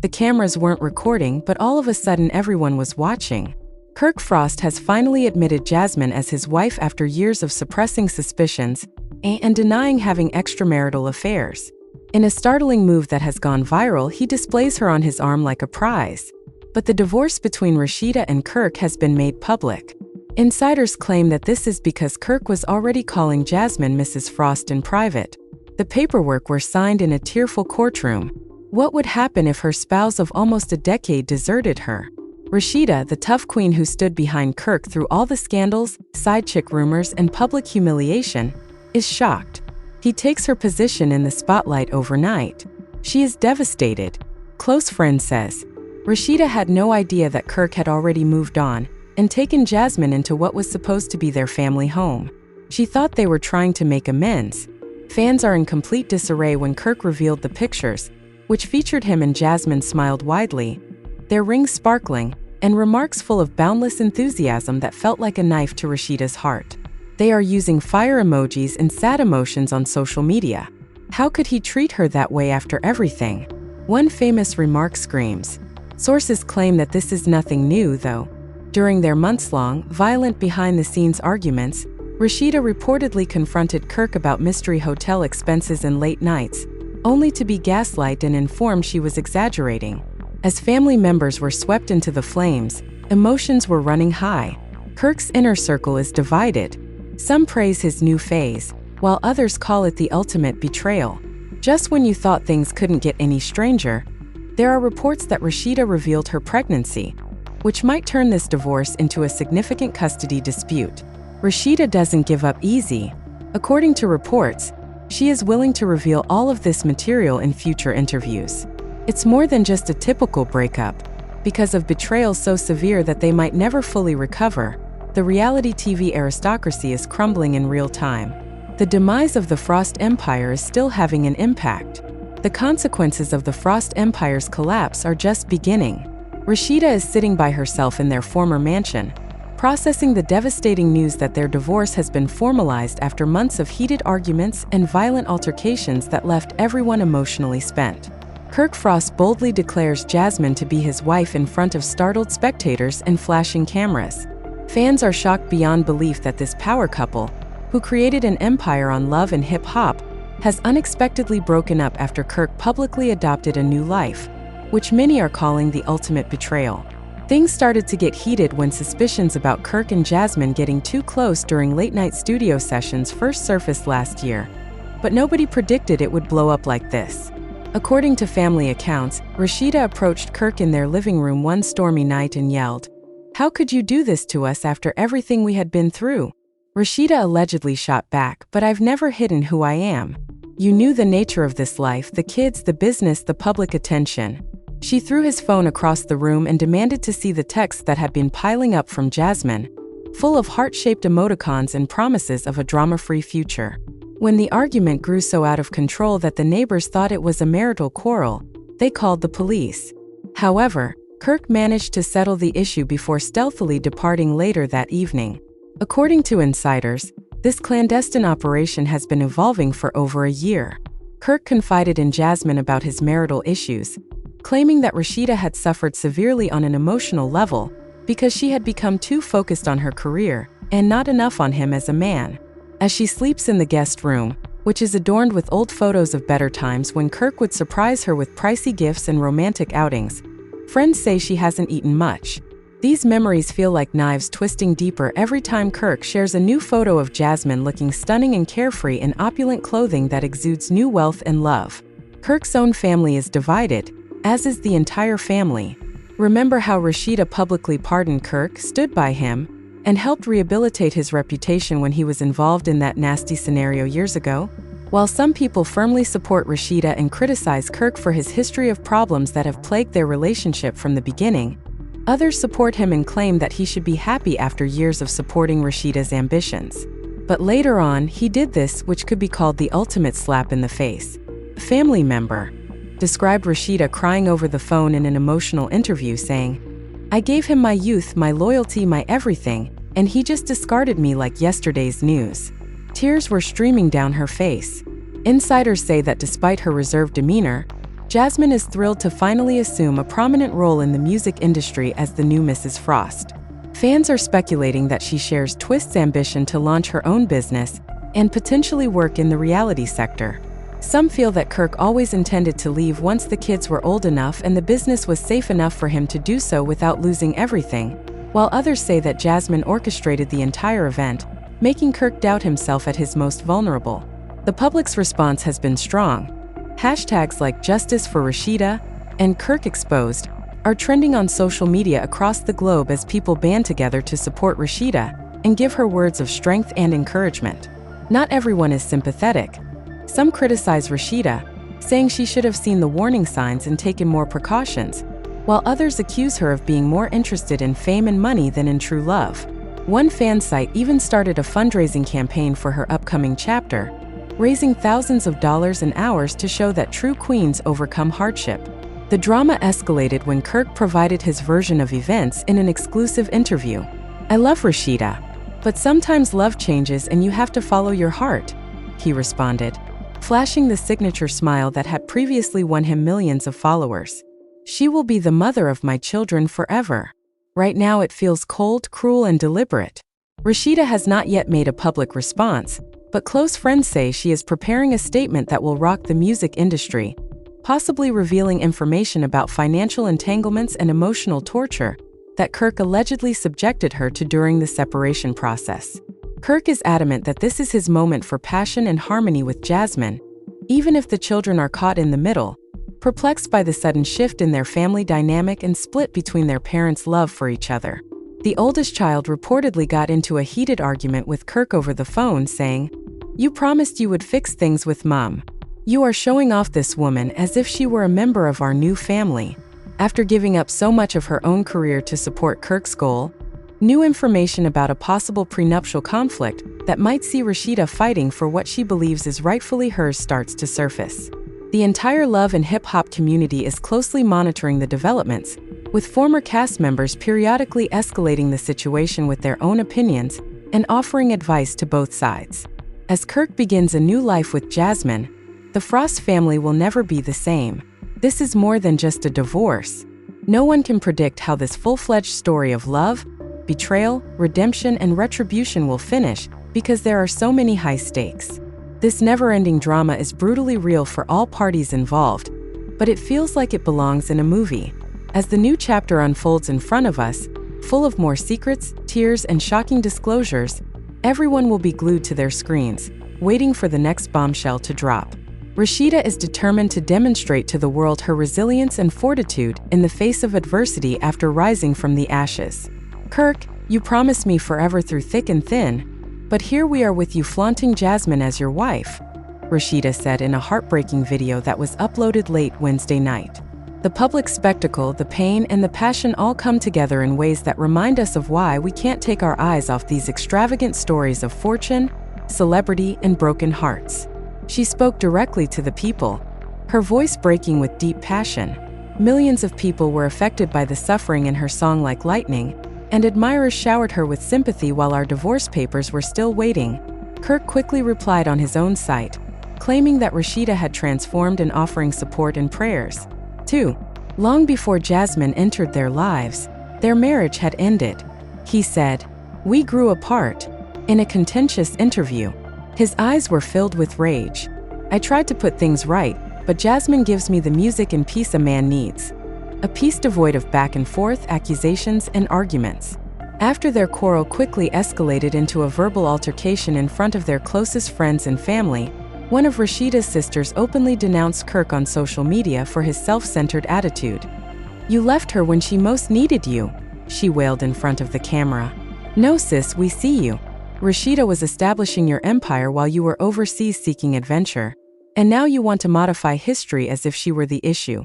The cameras weren't recording, but all of a sudden everyone was watching. Kirk Frost has finally admitted Jasmine as his wife after years of suppressing suspicions and denying having extramarital affairs. In a startling move that has gone viral, he displays her on his arm like a prize. But the divorce between Rasheeda and Kirk has been made public. Insiders claim that this is because Kirk was already calling Jasmine Mrs. Frost in private. The paperwork were signed in a tearful courtroom. What would happen if her spouse of almost a decade deserted her? Rasheeda, the tough queen who stood behind Kirk through all the scandals, side chick rumors, and public humiliation, is shocked. He takes her position in the spotlight overnight. She is devastated. Close friend says. Rasheeda had no idea that Kirk had already moved on and taken Jasmine into what was supposed to be their family home. She thought they were trying to make amends. Fans are in complete disarray when Kirk revealed the pictures, which featured him and Jasmine smiled widely, their rings sparkling, and remarks full of boundless enthusiasm that felt like a knife to Rasheeda's heart. They are using fire emojis and sad emotions on social media. How could he treat her that way after everything? One famous remark screams. Sources claim that this is nothing new, though. During their months-long, violent behind-the-scenes arguments, Rasheeda reportedly confronted Kirk about mystery hotel expenses and late nights, only to be gaslighted and informed she was exaggerating. As family members were swept into the flames, emotions were running high. Kirk's inner circle is divided. Some praise his new phase, while others call it the ultimate betrayal. Just when you thought things couldn't get any stranger, there are reports that Rasheeda revealed her pregnancy, which might turn this divorce into a significant custody dispute. Rasheeda doesn't give up easy. According to reports, she is willing to reveal all of this material in future interviews. It's more than just a typical breakup. Because of betrayal so severe that they might never fully recover, the reality TV aristocracy is crumbling in real time. The demise of the Frost Empire is still having an impact. The consequences of the Frost Empire's collapse are just beginning. Rasheeda is sitting by herself in their former mansion, processing the devastating news that their divorce has been formalized after months of heated arguments and violent altercations that left everyone emotionally spent. Kirk Frost boldly declares Jasmine to be his wife in front of startled spectators and flashing cameras. Fans are shocked beyond belief that this power couple, who created an empire on love and hip-hop, has unexpectedly broken up after Kirk publicly adopted a new life, which many are calling the ultimate betrayal. Things started to get heated when suspicions about Kirk and Jasmine getting too close during late-night studio sessions first surfaced last year. But nobody predicted it would blow up like this. According to family accounts, Rasheeda approached Kirk in their living room one stormy night and yelled, "How could you do this to us after everything we had been through?" Rasheeda allegedly shot back, "But I've never hidden who I am. You knew the nature of this life, the kids, the business, the public attention." She threw his phone across the room and demanded to see the texts that had been piling up from Jasmine, full of heart-shaped emoticons and promises of a drama-free future. When the argument grew so out of control that the neighbors thought it was a marital quarrel, they called the police. However, Kirk managed to settle the issue before stealthily departing later that evening. According to insiders, this clandestine operation has been evolving for over a year. Kirk confided in Jasmine about his marital issues, claiming that Rasheeda had suffered severely on an emotional level because she had become too focused on her career and not enough on him as a man. As she sleeps in the guest room, which is adorned with old photos of better times when Kirk would surprise her with pricey gifts and romantic outings, friends say she hasn't eaten much. These memories feel like knives twisting deeper every time Kirk shares a new photo of Jasmine looking stunning and carefree in opulent clothing that exudes new wealth and love. Kirk's own family is divided, as is the entire family. Remember how Rasheeda publicly pardoned Kirk, stood by him, and helped rehabilitate his reputation when he was involved in that nasty scenario years ago? While some people firmly support Rasheeda and criticize Kirk for his history of problems that have plagued their relationship from the beginning, others support him and claim that he should be happy after years of supporting Rasheeda's ambitions. But later on, he did this, which could be called the ultimate slap in the face. A family member described Rasheeda crying over the phone in an emotional interview, saying, "I gave him my youth, my loyalty, my everything, and he just discarded me like yesterday's news." Tears were streaming down her face. Insiders say that despite her reserved demeanor, Jasmine is thrilled to finally assume a prominent role in the music industry as the new Mrs. Frost. Fans are speculating that she shares Twist's ambition to launch her own business and potentially work in the reality sector. Some feel that Kirk always intended to leave once the kids were old enough and the business was safe enough for him to do so without losing everything, while others say that Jasmine orchestrated the entire event, making Kirk doubt himself at his most vulnerable. The public's response has been strong. Hashtags like Justice for Rasheeda and Kirk Exposed are trending on social media across the globe as people band together to support Rasheeda and give her words of strength and encouragement. Not everyone is sympathetic. Some criticize Rasheeda, saying she should have seen the warning signs and taken more precautions, while others accuse her of being more interested in fame and money than in true love. One fan site even started a fundraising campaign for her upcoming chapter, raising thousands of dollars and hours to show that true queens overcome hardship. The drama escalated when Kirk provided his version of events in an exclusive interview. "I love Rasheeda, but sometimes love changes and you have to follow your heart," he responded, flashing the signature smile that had previously won him millions of followers. "She will be the mother of my children forever. Right now it feels cold, cruel, and deliberate." Rasheeda has not yet made a public response, but close friends say she is preparing a statement that will rock the music industry, possibly revealing information about financial entanglements and emotional torture that Kirk allegedly subjected her to during the separation process. Kirk is adamant that this is his moment for passion and harmony with Jasmine, even if the children are caught in the middle, perplexed by the sudden shift in their family dynamic and split between their parents' love for each other. The oldest child reportedly got into a heated argument with Kirk over the phone, saying, "You promised you would fix things with Mom. You are showing off this woman as if she were a member of our new family." After giving up so much of her own career to support Kirk's goal, new information about a possible prenuptial conflict that might see Rasheeda fighting for what she believes is rightfully hers starts to surface. The entire love and hip-hop community is closely monitoring the developments, with former cast members periodically escalating the situation with their own opinions and offering advice to both sides. As Kirk begins a new life with Jasmine, the Frost family will never be the same. This is more than just a divorce. No one can predict how this full-fledged story of love, betrayal, redemption, and retribution will finish because there are so many high stakes. This never-ending drama is brutally real for all parties involved, but it feels like it belongs in a movie. As the new chapter unfolds in front of us, full of more secrets, tears, and shocking disclosures, everyone will be glued to their screens, waiting for the next bombshell to drop. Rasheeda is determined to demonstrate to the world her resilience and fortitude in the face of adversity after rising from the ashes. "Kirk, you promised me forever through thick and thin, but here we are with you flaunting Jasmine as your wife," Rasheeda said in a heartbreaking video that was uploaded late Wednesday night. The public spectacle, the pain, and the passion all come together in ways that remind us of why we can't take our eyes off these extravagant stories of fortune, celebrity, and broken hearts. She spoke directly to the people, her voice breaking with deep passion. Millions of people were affected by the suffering in her song Like Lightning, and admirers showered her with sympathy while our divorce papers were still waiting. Kirk quickly replied on his own site, claiming that Rasheeda had transformed and offering support and prayers. 2. Long before Jasmine entered their lives, their marriage had ended. He said, "We grew apart," in a contentious interview. His eyes were filled with rage. "I tried to put things right, but Jasmine gives me the music and peace a man needs." A peace devoid of back and forth, accusations, and arguments. After their quarrel quickly escalated into a verbal altercation in front of their closest friends and family, one of Rasheeda's sisters openly denounced Kirk on social media for his self-centered attitude. "You left her when she most needed you," she wailed in front of the camera. "No sis, we see you. Rasheeda was establishing your empire while you were overseas seeking adventure, and now you want to modify history as if she were the issue."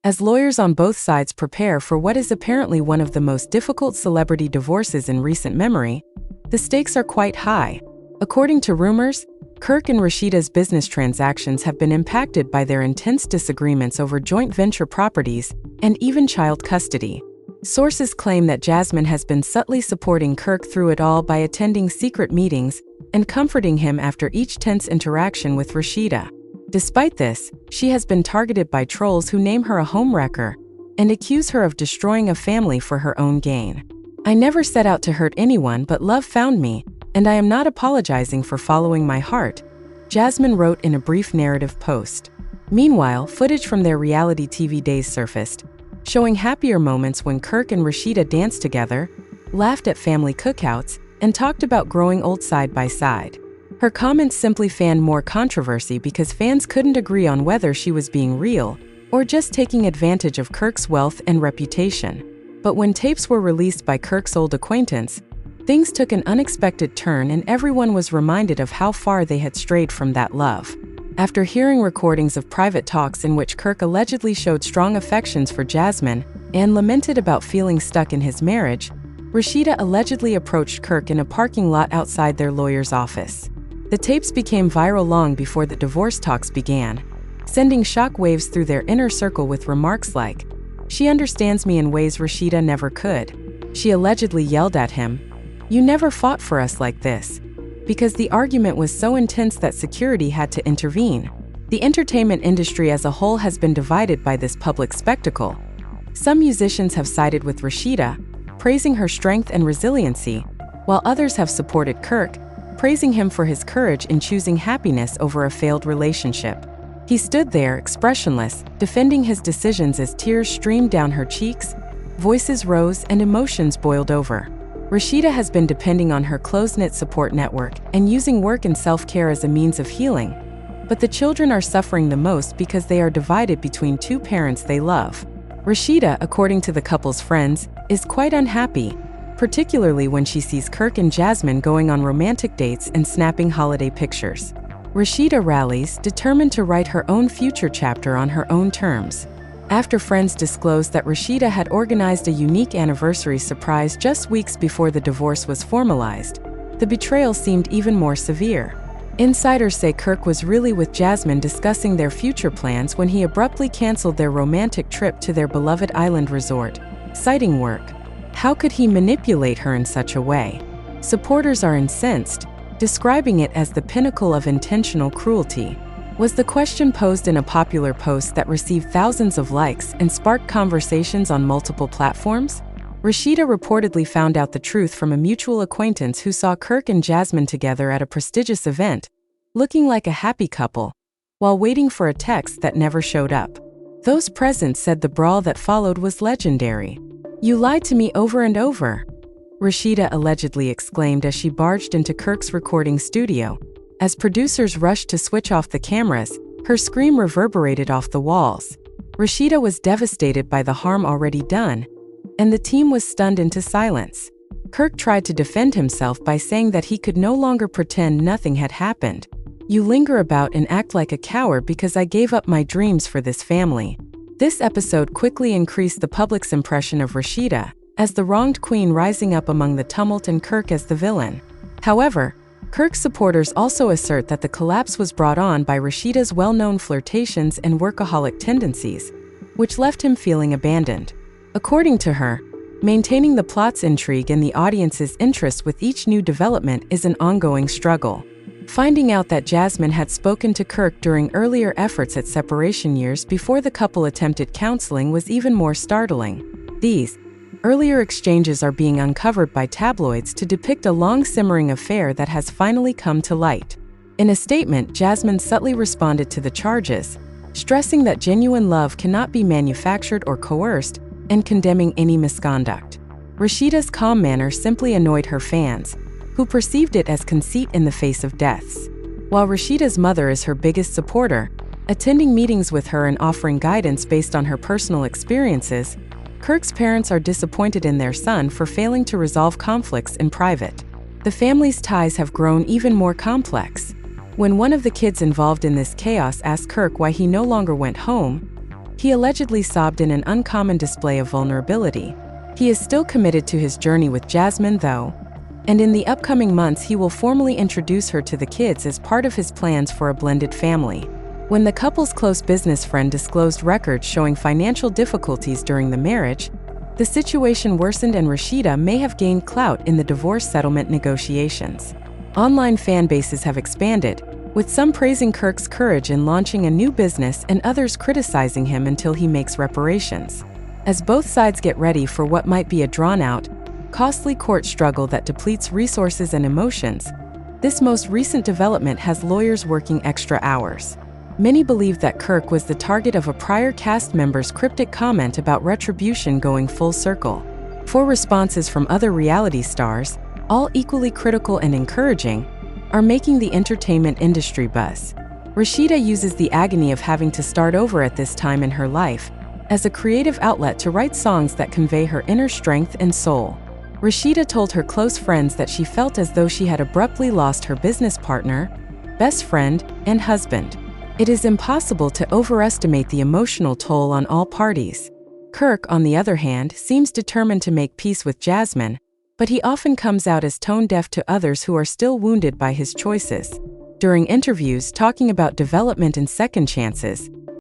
As lawyers on both sides prepare for what is apparently one of the most difficult celebrity divorces in recent memory, the stakes are quite high. According to rumors, Kirk and Rasheeda's business transactions have been impacted by their intense disagreements over joint venture properties and even child custody. Sources claim that Jasmine has been subtly supporting Kirk through it all by attending secret meetings and comforting him after each tense interaction with Rasheeda. Despite this, she has been targeted by trolls who name her a homewrecker and accuse her of destroying a family for her own gain. "I never set out to hurt anyone, but love found me, and I am not apologizing for following my heart," Jasmine wrote in a brief narrative post. Meanwhile, footage from their reality TV days surfaced, showing happier moments when Kirk and Rasheeda danced together, laughed at family cookouts, and talked about growing old side by side. Her comments simply fanned more controversy because fans couldn't agree on whether she was being real or just taking advantage of Kirk's wealth and reputation. But when tapes were released by Kirk's old acquaintance, things took an unexpected turn and everyone was reminded of how far they had strayed from that love. After hearing recordings of private talks in which Kirk allegedly showed strong affections for Jasmine and lamented about feeling stuck in his marriage, Rasheeda allegedly approached Kirk in a parking lot outside their lawyer's office. The tapes became viral long before the divorce talks began, sending shockwaves through their inner circle with remarks like, "She understands me in ways Rasheeda never could." She allegedly yelled at him, "You never fought for us like this," because the argument was so intense that security had to intervene. The entertainment industry as a whole has been divided by this public spectacle. Some musicians have sided with Rasheeda, praising her strength and resiliency, while others have supported Kirk, praising him for his courage in choosing happiness over a failed relationship. He stood there, expressionless, defending his decisions as tears streamed down her cheeks, voices rose, and emotions boiled over. Rasheeda has been depending on her close-knit support network and using work and self-care as a means of healing. But the children are suffering the most because they are divided between two parents they love. Rasheeda, according to the couple's friends, is quite unhappy, particularly when she sees Kirk and Jasmine going on romantic dates and snapping holiday pictures. Rasheeda rallies, determined to write her own future chapter on her own terms. After friends disclosed that Rasheeda had organized a unique anniversary surprise just weeks before the divorce was formalized, the betrayal seemed even more severe. Insiders say Kirk was really with Jasmine discussing their future plans when he abruptly canceled their romantic trip to their beloved island resort, citing work. How could he manipulate her in such a way? Supporters are incensed, describing it as the pinnacle of intentional cruelty. Was the question posed in a popular post that received thousands of likes and sparked conversations on multiple platforms? Rasheeda reportedly found out the truth from a mutual acquaintance who saw Kirk and Jasmine together at a prestigious event, looking like a happy couple, while waiting for a text that never showed up. Those present said the brawl that followed was legendary. "You lied to me over and over," Rasheeda allegedly exclaimed as she barged into Kirk's recording studio. As producers rushed to switch off the cameras, her scream reverberated off the walls. Rasheeda was devastated by the harm already done, and the team was stunned into silence. Kirk tried to defend himself by saying that he could no longer pretend nothing had happened. "You linger about and act like a coward because I gave up my dreams for this family." This episode quickly increased the public's impression of Rasheeda as the wronged queen rising up among the tumult and Kirk as the villain. However, Kirk's supporters also assert that the collapse was brought on by Rasheeda's well-known flirtations and workaholic tendencies, which left him feeling abandoned. According to her, maintaining the plot's intrigue and the audience's interest with each new development is an ongoing struggle. Finding out that Jasmine had spoken to Kirk during earlier efforts at separation years before the couple attempted counseling was even more startling. These earlier exchanges are being uncovered by tabloids to depict a long-simmering affair that has finally come to light. In a statement, Jasmine subtly responded to the charges, stressing that genuine love cannot be manufactured or coerced, and condemning any misconduct. Rasheeda's calm manner simply annoyed her fans, who perceived it as conceit in the face of deaths. While Rasheeda's mother is her biggest supporter, attending meetings with her and offering guidance based on her personal experiences, Kirk's parents are disappointed in their son for failing to resolve conflicts in private. The family's ties have grown even more complex. When one of the kids involved in this chaos asked Kirk why he no longer went home, he allegedly sobbed in an uncommon display of vulnerability. He is still committed to his journey with Jasmine, though, and in the upcoming months he will formally introduce her to the kids as part of his plans for a blended family. When the couple's close business friend disclosed records showing financial difficulties during the marriage, the situation worsened and Rasheeda may have gained clout in the divorce settlement negotiations. Online fan bases have expanded, with some praising Kirk's courage in launching a new business and others criticizing him until he makes reparations. As both sides get ready for what might be a drawn-out, costly court struggle that depletes resources and emotions, this most recent development has lawyers working extra hours. Many believe that Kirk was the target of a prior cast member's cryptic comment about retribution going full circle. 4 responses from other reality stars, all equally critical and encouraging, are making the entertainment industry buzz. Rasheeda uses the agony of having to start over at this time in her life as a creative outlet to write songs that convey her inner strength and soul. Rasheeda told her close friends that she felt as though she had abruptly lost her business partner, best friend, and husband. It is impossible to overestimate the emotional toll on all parties. Kirk, on the other hand, seems determined to make peace with Jasmine, but he often comes out as tone-deaf to others who are still wounded by his choices. During interviews talking about development and second chances,